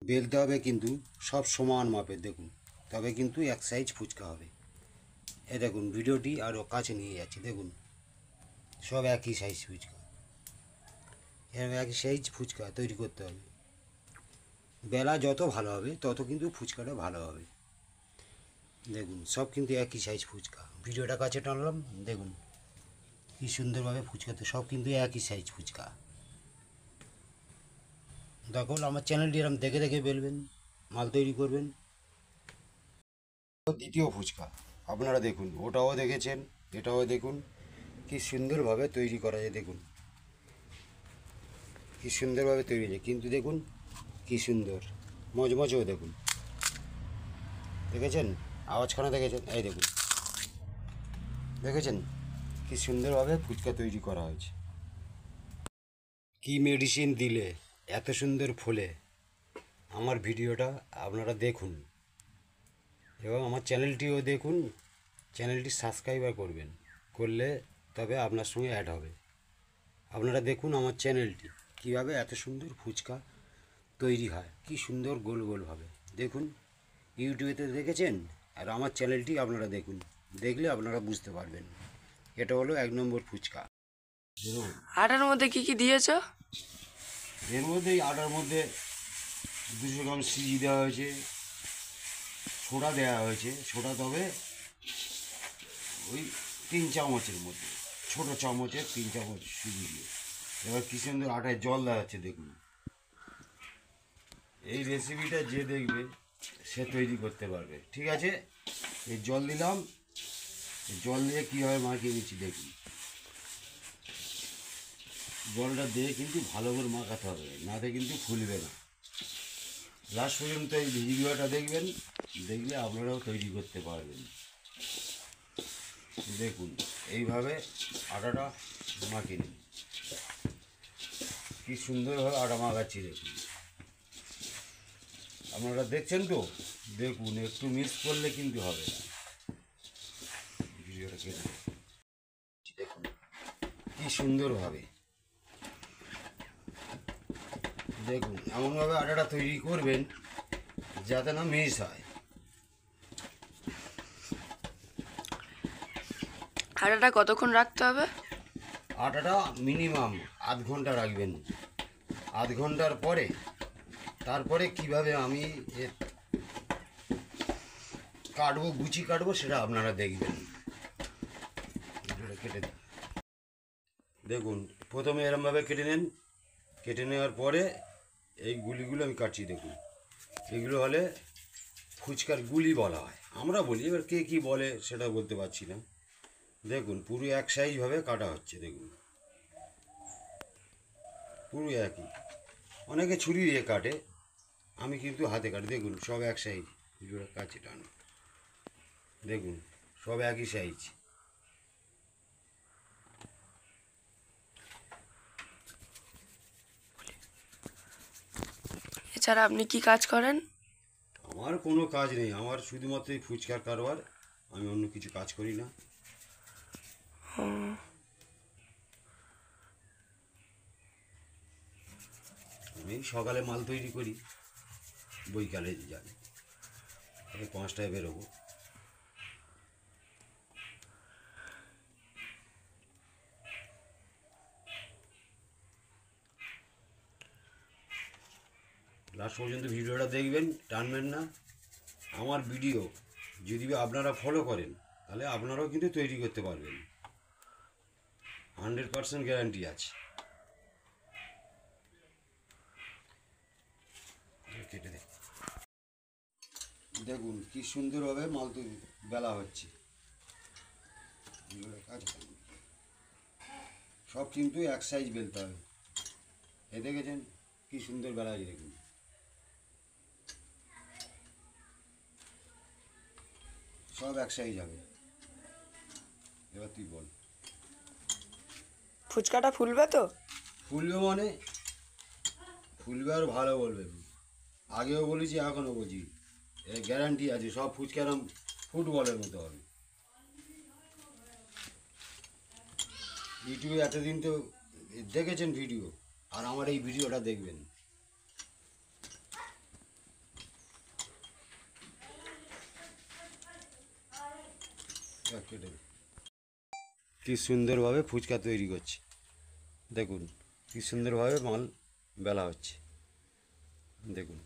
বেলতে হবে কিন্তু সব সমান মাপের দেখুন, তবে কিন্তু এক সাইজ ফুচকা হবে। এ দেখুন ভিডিওটি আরও কাছে নিয়ে যাচ্ছে, দেখুন সব একই সাইজ ফুচকা, এরকম একই সাইজ ফুচকা তৈরি করতে হবে। বেলা যত ভালো হবে তত কিন্তু ফুচকাটা ভালো হবে। দেখুন সব কিন্তু একই সাইজ ফুচকা, ভিডিওটা কাছে টানলাম, দেখুন কী সুন্দরভাবে ফুচকাতে সব কিন্তু একই সাইজ ফুচকা। দেখুন আমার চ্যানেলটি এরকম দেখে দেখে বেলবেন, মাল তৈরি করবেন। দ্বিতীয় ফুচকা আপনারা দেখুন, ওটাও দেখেছেন, এটাও দেখুন কি সুন্দরভাবে তৈরি করা যায়। দেখুন কি সুন্দরভাবে তৈরি যায়, কিন্তু দেখুন কি সুন্দর মজমজেও দেখুন, দেখেছেন আওয়াজখানা দেখেছেন, এই দেখুন দেখেছেন কি সুন্দরভাবে ফুচকা তৈরি করা হয়েছে। কি মেডিসিন দিলে এত সুন্দর ফোলে, আমার ভিডিওটা আপনারা দেখুন এবং আমার চ্যানেলটিও দেখুন, চ্যানেলটি সাবস্ক্রাইবার করবেন, করলে তবে আপনার সঙ্গে অ্যাড হবে। আপনারা দেখুন আমার চ্যানেলটি কীভাবে এত সুন্দর ফুচকা তৈরি হয়, কি সুন্দর গোল গোলভাবে দেখুন। ইউটিউবেতে দেখেছেন, আর আমার চ্যানেলটি আপনারা দেখুন, দেখলে আপনারা বুঝতে পারবেন। এটা হলো 1 নম্বর ফুচকা। আটার মধ্যে কি কি দিয়েছ? এর মধ্যে আটার মধ্যে 200 গ্রাম সিজি দেওয়া হয়েছে, সোডা দেওয়া হয়েছে, সোডা তবে ওই 3 চামচের মধ্যে, ছোটো চামচের 3 চামচ সুজি দিয়ে। এবার কি সুন্দর আটায় জল দেওয়া হচ্ছে দেখুন। এই রেসিপিটা যে দেখবে সে তৈরি করতে পারবে, ঠিক আছে। এই জল দিলাম, এই জল দিয়ে কীভাবে মাখিয়ে নিচ্ছি দেখুন। জলটা দিয়ে কিন্তু ভালো করে মাখাতে হবে, নাতে কিন্তু ফুলবে না। লাস্ট পর্যন্ত এই ভিডিওটা দেখবেন, দেখলে আপনারাও তৈরি করতে পারবেন। দেখুন এইভাবে আটাটা মাখিয়ে নিন, কী সুন্দরভাবে আটা মাখাচ্ছি দেখুন। আপনারা দেখছেন তো, দেখুন একটু মিস করলে কিন্তু হবে না। ভিডিওটা কেটে দেখুন কী সুন্দরভাবে, দেখুন এমনভাবে আটাটা তৈরি করবেন যাতে না মিস হয়। আটাটা কতক্ষণ রাখতে হবে? আটাটা মিনিমাম আধ ঘন্টা রাখবেন। আধ ঘন্টার পরে তারপরে কিভাবে আমি কাটবো, গুচি কাটবো, সেটা আপনারা দেখবেন। কেটে দেখুন, প্রথমে এরমভাবে কেটে নেন, কেটে নেওয়ার পরে এই গুলিগুলো আমি কাটছি দেখুন। এগুলো হলে ফুচকার গুলি বলা হয়, আমরা বলি, এবার কে কী বলে সেটা বলতে পারছি না। দেখুন পুরো এক সাইজভাবে কাটা হচ্ছে, দেখুন পুরো একই। অনেকে ছুরি দিয়ে কাটে, আমি কিন্তু হাতে কাটি। দেখুন সব এক সাইজ, ভিডিওটা কাছে টান, দেখুন সব একই সাইজ। এছাড়া আপনি কি কাজ করেন? আমার কোনো কাজ নেই, আমার শুধুমাত্র এই ফুচকার কারবার, আমি অন্য কিছু কাজ করি না। আমি সকালে মাল তৈরি করি, বৈকালে যাই, আমি 5টায় বেরোবো। লাস্ট পর্যন্ত ভিডিওটা দেখবেন, টানবেন না। আমার ভিডিও যদি আপনারা ফলো করেন তাহলে আপনারাও কিন্তু তৈরি করতে পারবেন, 100% গ্যারান্টি আছে। কেটে দেখুন কি সুন্দরভাবে মাল তৈরি বেলা হচ্ছে, সব কিন্তু এক সাইজ বেলতে হবে। এ দেখেছেন কি সুন্দর বেলা আছে দেখুন। সব এক সাইজ হবে। এবার তুই বল, ফুচকাটা ফুলবে তো? ফুলবে মানে ফুলবে, আর ভালো বলবে। আগেও বলেছি এখনও বলছি, এর গ্যারান্টি আছে, সব ফুচকারাম ফুটবলের মতো হবে। ইউটিউবে এতদিন তো দেখেছেন ভিডিও, আর আমার এই ভিডিওটা দেখবেন। কি সুন্দরভাবে ফুচকা তৈরি করছে, দেখুন কি সুন্দরভাবে মাল বেলা হচ্ছে, দেখুন।